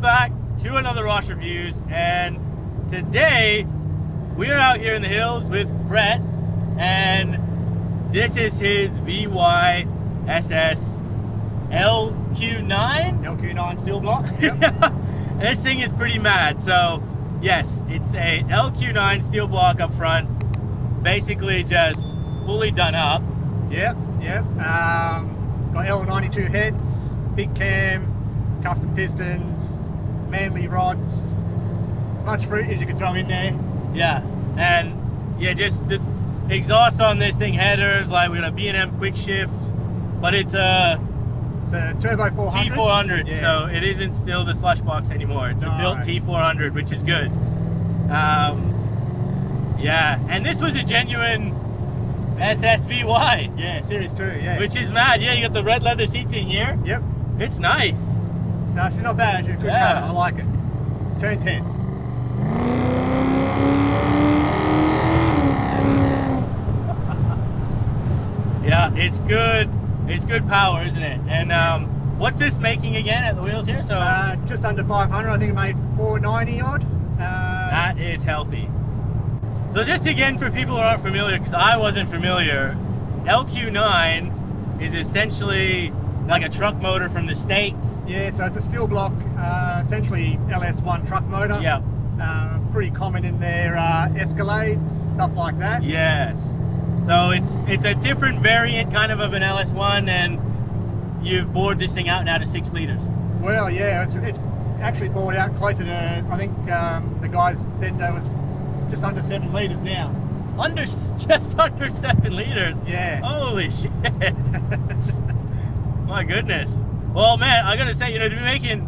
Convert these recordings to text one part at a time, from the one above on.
Welcome back to another Ross Reviews, and today we're out here in the hills with Brett, and this is his VY SS LQ9 steel block. Yep. This thing is pretty mad. So yes, it's a LQ9 steel block up front, basically just fully done up. Yep. Got L92 heads, big cam, custom pistons, Manley rods, as much fruit as you can throw in there. Yeah, and yeah, just the exhaust on this thing, headers, like we got a B&M quick shift, but it's a turbo 400. T400, yeah. So it isn't still the slush box anymore. It's a built T400, which is good. Yeah, and this was a genuine SSVY. Yeah, Series 2, yeah. Which is mad. Yeah, you got the red leather seats in here. Yep. It's nice. No, it's not bad. It's a good car. I like it. Turns heads. Yeah, it's good. It's good power, isn't it? And what's this making again at the wheels here? So just under 500. I think it made 490 odd. That is healthy. So just again, for people who aren't familiar, because I wasn't familiar, LQ9 is essentially like a truck motor from the States. Yeah, so it's a steel block, essentially LS1 truck motor. Yeah. Pretty common in their Escalades, stuff like that. Yes. So it's a different variant kind of an LS1, and you've bored this thing out now to 6 liters. Well, yeah, it's actually bored out closer to, I think the guys said that was just under 7 liters now. Just under 7 liters? Yeah. Holy shit. My goodness. Well, man, I gotta say, to be making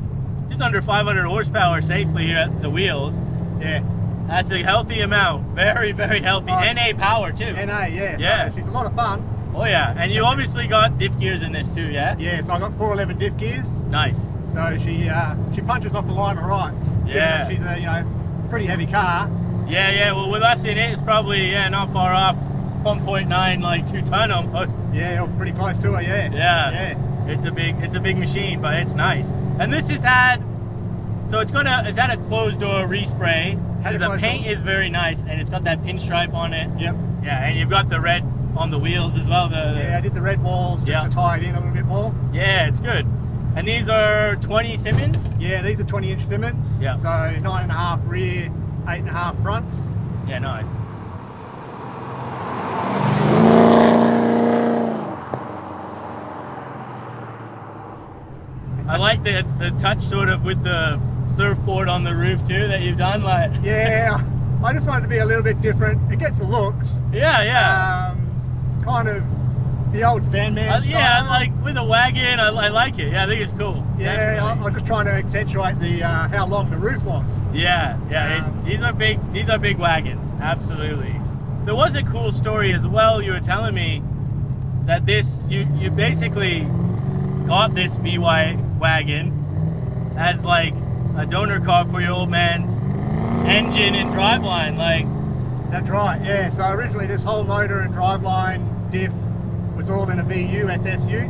just under 500 horsepower safely here at the wheels. Yeah. That's a healthy amount. Very, very healthy. NA power too. NA, yeah. Yeah. So she's a lot of fun. Oh yeah, and you obviously got diff gears in this too, yeah? Yeah, so I got 411 diff gears. Nice. So she punches off the line all right. Yeah. She's a pretty heavy car. Yeah. Well, with us in it, it's probably not far off 1.9, like 2 ton almost. Yeah, pretty close to her. Yeah. Yeah. It's a big machine, but it's nice. And this has had, so it's had a closed door respray. Because the paint is very nice, and it's got that pinstripe on it. Yep. Yeah, and you've got the red on the wheels as well. Yeah, I did the red walls just to tie it in a little bit more. Yeah, it's good. And these are 20 Simmons? Yeah, these are 20-inch Simmons. Yeah. So 9.5 rear, 8.5 fronts. Yeah, nice. I like the touch sort of with the surfboard on the roof too that you've done, like. Yeah, I just wanted to be a little bit different. It gets the looks. Yeah. Kind of the old Sandman style. Yeah, like with a wagon, I like it. Yeah, I think it's cool. Yeah, I was just trying to accentuate the how long the roof was. Yeah. These are big wagons, absolutely. There was a cool story as well. You were telling me that you basically got this VY wagon as like a donor car for your old man's engine and driveline, like. That's right, yeah. So originally this whole motor and driveline diff was all in a VU SSU.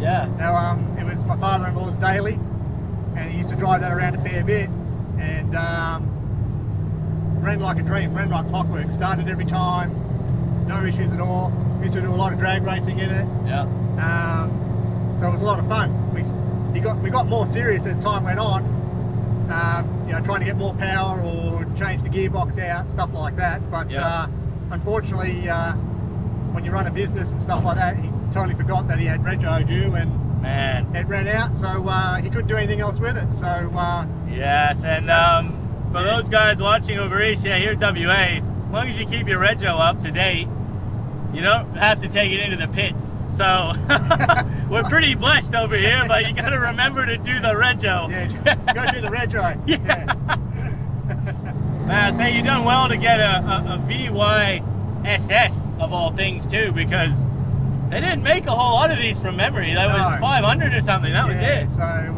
Yeah. Now it was my father-in-law's daily, and he used to drive that around a fair bit, and ran like a dream, ran like clockwork, started every time, no issues at all. Used to do a lot of drag racing in it. Yeah. So it was a lot of fun. We got more serious as time went on, trying to get more power or change the gearbox out, stuff like that. But unfortunately, when you run a business and stuff like that, he totally forgot that he had rego due, and it ran out, so he couldn't do anything else with it. So yes, and for those guys watching over east, here at WA, as long as you keep your rego up to date, you don't have to take it into the pits. So we're pretty blessed over here, but you got to remember to do the rego. Yeah, go do the rego. Yeah. Man, say you've done well to get a VY SS of all things too, because they didn't make a whole lot of these from memory. That was 500 or something. That was it. So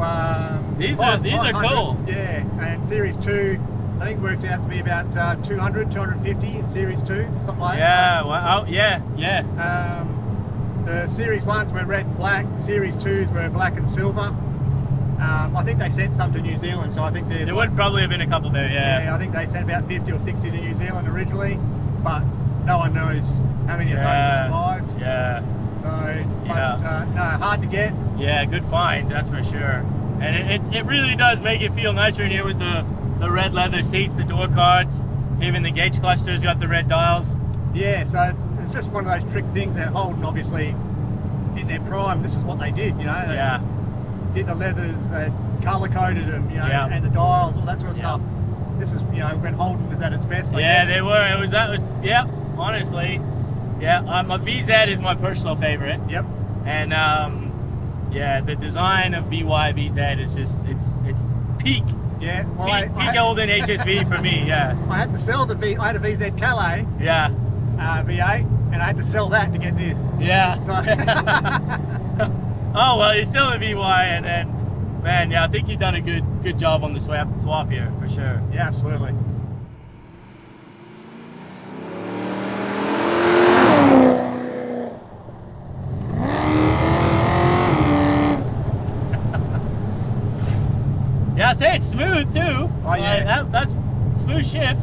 these are cool. Yeah, and Series 2, I think worked out to be about 200, 250 in Series 2, something like that. Yeah, yeah. The Series 1s were red and black, Series 2s were black and silver. I think they sent some to New Zealand, so I think there would probably have been a couple there, yeah. I think they sent about 50 or 60 to New Zealand originally, but no one knows how many of those survived. Yeah. So, but no, hard to get. Yeah, good find, that's for sure. And it really does make it feel nicer in here with the red leather seats, the door cards, even the gauge clusters got the red dials. Yeah, so it's just one of those trick things that Holden, obviously, in their prime, this is what they did, you know. They did the leathers, they colour coded them, you know, and the dials, all that sort of stuff. This is, you know, when Holden was at its best, I guess. They were. Honestly. Yeah, my VZ is my personal favorite. Yep. And yeah, the design of VY VZ is just it's peak. Yeah. Well, peak Holden HSV for me. Yeah. I had to sell I had a VZ Calais. Yeah. V8, and I had to sell that to get this. Yeah. So. Oh well, you're still a VY, and then, man, yeah, I think you've done a good job on the swap here for sure. Yeah, absolutely. Yeah, I say it's smooth too. Oh yeah. That's smooth shift.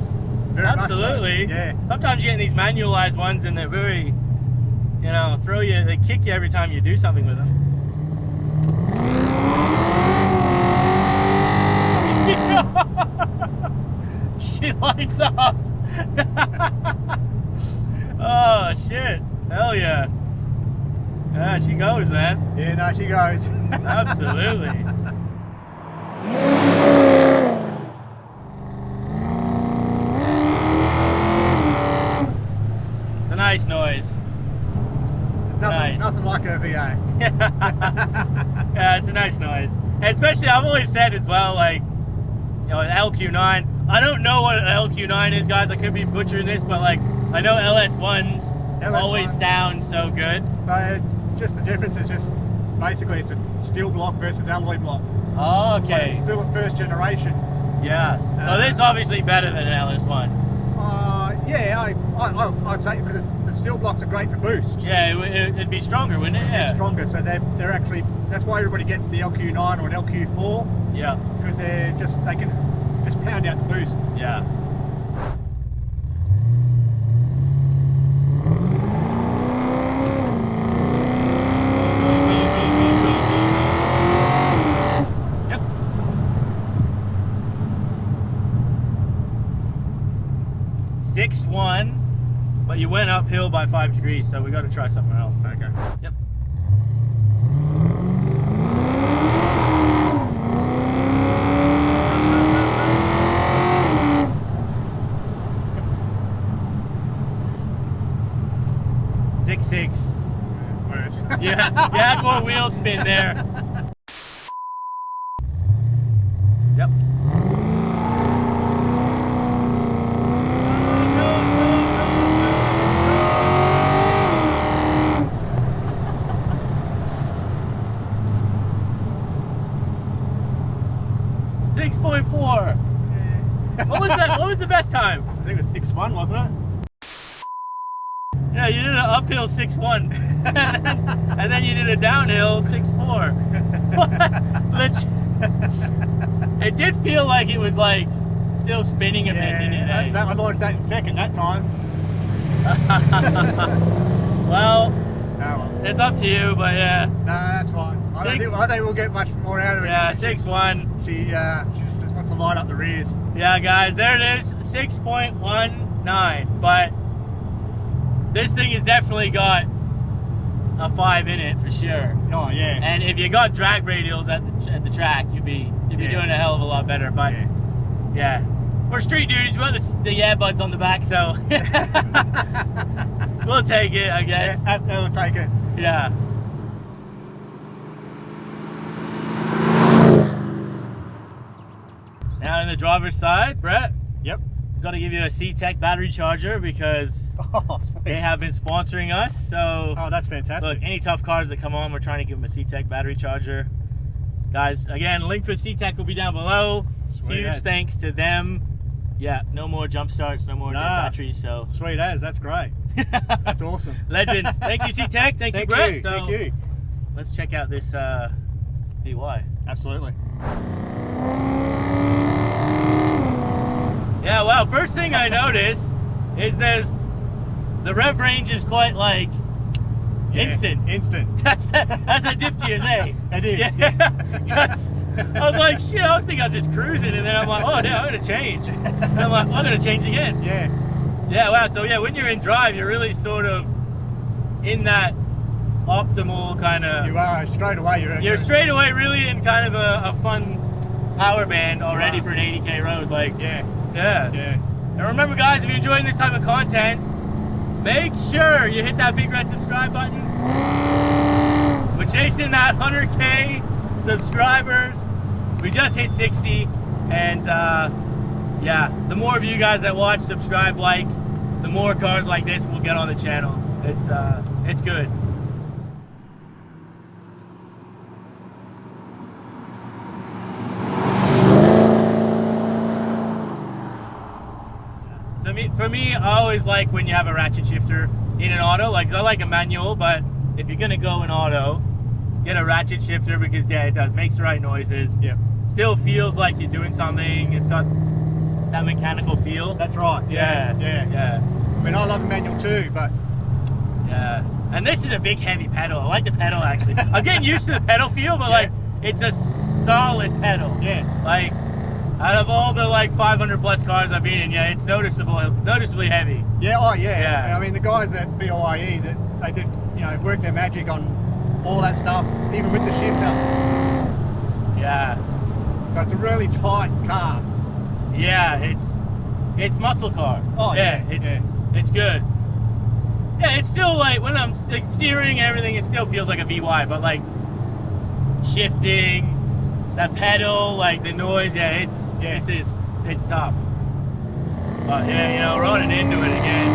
Very Absolutely. So. Yeah. Sometimes you get these manualized ones and they're very, you know, they kick you every time you do something with them. She lights up. Oh shit. Hell yeah. Yeah, she goes, man. Yeah, no, she goes. Absolutely. It's a nice noise. There's nothing like a VA. Yeah, it's a nice noise. And especially, I've always said as well, like, you know, an LQ9. I don't know what an LQ9 is, guys. I could be butchering this, but like, I know LS1s always sound so good. So just the difference is just basically it's a steel block versus alloy block. Oh, okay. But it's still a first generation. Yeah. So this is obviously better than an LS1. Yeah, I'd say because the steel blocks are great for boost. Yeah, it'd be stronger, wouldn't it? Yeah. It's stronger, so they're actually, that's why everybody gets the LQ9 or an LQ4. Yeah. Because they can just pound out the boost. Yeah. Yep. 6.1, but you went uphill by 5 degrees, so we got to try something else. Okay. Yep. Six. Yeah, you had more wheel spin there. Yep. What was the best time? I think it was 6.1, wasn't it? Yeah, you did an uphill 6.1, and then you did a downhill 6.4. It did feel like it was like still spinning a bit, didn't it? That one launched that in second that time. Well, it's up to you, but yeah. No, that's fine. I think we'll get much more out of it. Yeah, 6.1. She just wants to light up the rears. Yeah, guys, there it is, 6.19. But this thing has definitely got a 5 in it for sure. Oh yeah. And if you got drag radials at the track, you'd be doing a hell of a lot better. But yeah, we're street dudes. We got the earbuds on the back, so we'll take it, I guess. Yeah, we'll take it. Yeah. Now in the driver's side, Brett. Yep. Got to give you a C-Tech battery charger because they have been sponsoring us. So that's fantastic. Look, any tough cars that come on, we're trying to give them a C-Tech battery charger. Guys, again, link for C-Tech will be down below. Huge thanks to them. Yeah, no more jump starts, no more dead batteries. So sweet as, that's great. That's awesome. Legends. Thank you, C-Tech. Thank you, Brett. Thank you. Let's check out this VY. Absolutely. Yeah, well, first thing I noticed is the rev range is quite like instant. Instant. That's a diff gears, eh? It is. Yeah. 'Cause I was like, shit, I was thinking I was just cruising, and then I'm like, oh, no, I'm gonna change. And I'm like, I'm gonna change again. Yeah. Yeah, wow. So yeah, when you're in drive, you're really sort of in that optimal kind of. You are straight away. You're straight away really in kind of a fun power band already for an 80k road. Like, Yeah. yeah. And remember, guys, if you're enjoying this type of content, make sure you hit that big red subscribe button. We're chasing that 100k subscribers. We just hit 60, and yeah, the more of you guys that watch, subscribe, like, the more cars like this will get on the channel. It's good. For me, I always like when you have a ratchet shifter in an auto. Like, I like a manual, but if you're gonna go in auto, get a ratchet shifter, because yeah, it makes the right noises. Yep. Still feels like you're doing something. It's got that mechanical feel. That's right. Yeah. I mean, I love a manual too, but Yeah. And this is a big heavy pedal. I like the pedal actually. I'm getting used to the pedal feel, but like, it's a solid pedal. yeah, Like, out of all the like 500 plus cars I've been in, yeah, it's noticeably heavy. yeah, oh yeah. Yeah. I mean, the guys at BYE, that they did, you know, work their magic on all that stuff, even with the shifter. Yeah. So it's a really tight car. Yeah, it's muscle car. Oh yeah, it's good. Yeah, it's still like, when I'm like steering and everything, it still feels like a VY, but like shifting, that pedal, like the noise, yeah, it's tough. But yeah, you know, running into it again.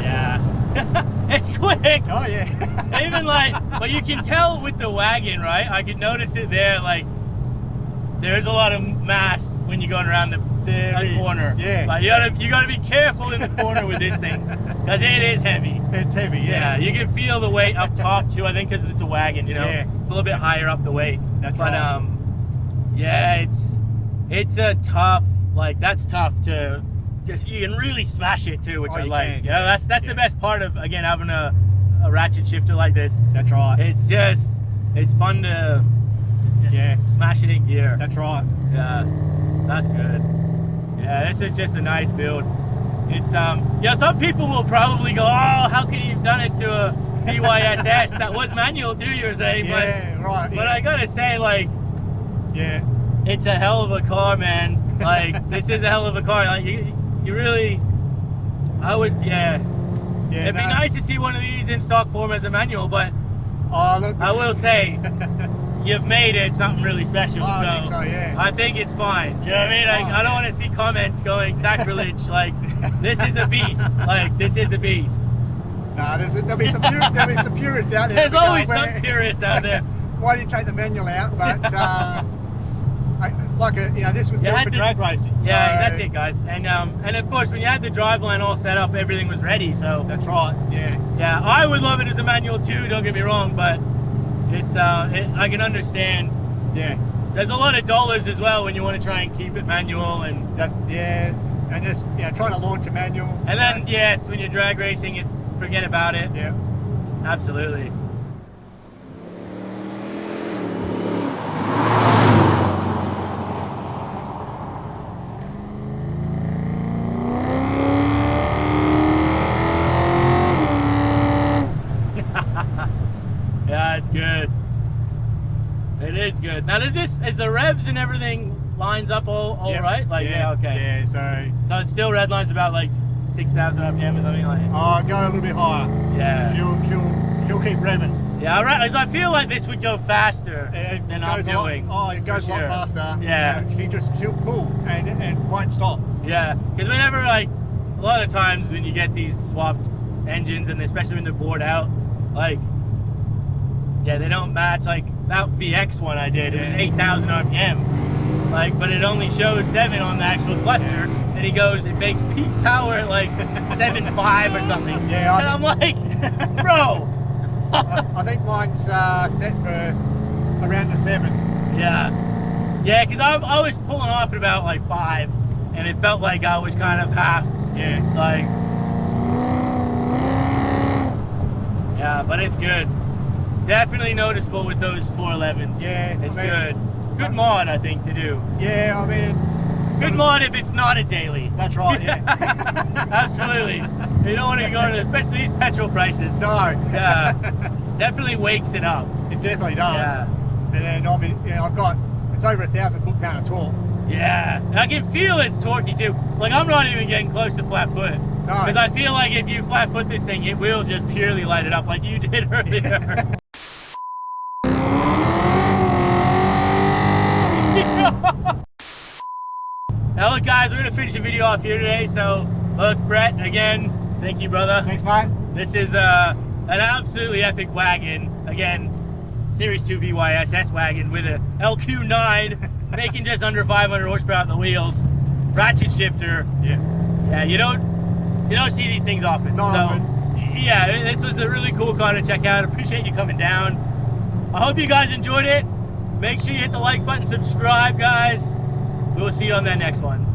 Yeah. It's quick. Oh yeah. Even like, but you can tell with the wagon, right? I could notice it there, like, there's a lot of mass when you're going around the corner. Yeah. Like, you gotta be careful in the corner with this thing, because it is heavy. It's heavy, Yeah, you can feel the weight up top too, I think, because it's a wagon, you know? Yeah. It's a little bit higher up the weight. That's but, right. yeah, it's a tough, like, that's tough to just, you can really smash it too, which I like. Can. You know, that's the best part of, again, having a ratchet shifter like this. That's right. It's fun to just smash it in gear. That's right. Yeah, that's good. Yeah, this is just a nice build. It's yeah, some people will probably go, oh, how could you have done it to a VY SS? That was manual too, you're saying. Yeah, right. But I gotta say, like, yeah, it's a hell of a car, man. Like, this is a hell of a car. Like, you really, I would, yeah. It'd be nice to see one of these in stock form as a manual, but look, I will say, you've made it something really special. Oh, I think so, yeah. I think it's fine. You know what I mean? Like, I don't want to see comments going sacrilege, like, this is a beast. Like, this is a beast. No, there'll be some purists out there. There's always some purists out there. Why did you take the manual out? But this was built for drag racing. Yeah, that's it, guys. And of course, when you had the driveline all set up, everything was ready. So that's right. Yeah. Yeah, I would love it as a manual too. Don't get me wrong, but it's I can understand. Yeah. There's a lot of dollars as well when you want to try and keep it manual and and just trying to launch a manual. And then yes, when you're drag racing, it's forget about it. Yeah. Absolutely. Yeah, it's good. It is good. Now, is the revs and everything lines up all right? Like, yeah, okay. Yeah, so it's still red lines about like 6,000 RPM or something like that. Oh, go a little bit higher. Yeah. She'll keep revving. Yeah, all right. I feel like this would go faster than I'm doing. It goes a lot faster. Yeah. She'll pull and won't stop. Yeah, because whenever, like, a lot of times when you get these swapped engines, and especially when they're bored out, like, yeah, they don't match. Like that VX one I did, it was 8,000 RPM, like, but it only shows 7 on the actual cluster. And he goes, it makes peak power at like 7.5 or something. Yeah. And I'm like, bro, I think mine's set for around the 7. Yeah. Yeah, because I was pulling off at about like 5, and it felt like I was kind of half. Yeah. Like, yeah, but it's good. Definitely noticeable with those 411s. Yeah, it's I mean, good. Good mod, I think, to do. Yeah, I mean, Good mod if it's not a daily. that's right. Yeah. Absolutely. You don't want to go to, especially these petrol prices. No. Yeah. Definitely wakes it up. It definitely does. Yeah. And then obviously, I've got, it's over 1,000 foot-pound of torque. Yeah. And I can feel it's torquey too. Like, I'm not even getting close to flat foot. No. Because I feel like if you flat foot this thing, it will just purely light it up like you did earlier. Now look guys, we're going to finish the video off here today. So look, Brett, again, thank you brother. Thanks, mate. This is an absolutely epic wagon. Again, Series 2 VY SS wagon with a LQ9 making just under 500 horsepower at the wheels. Ratchet shifter. Yeah. Yeah, you don't see these things often. Not so often. yeah, this was a really cool car to check out. Appreciate you coming down. I hope you guys enjoyed it. Make sure you hit the like button, subscribe guys. We'll see you on that next one.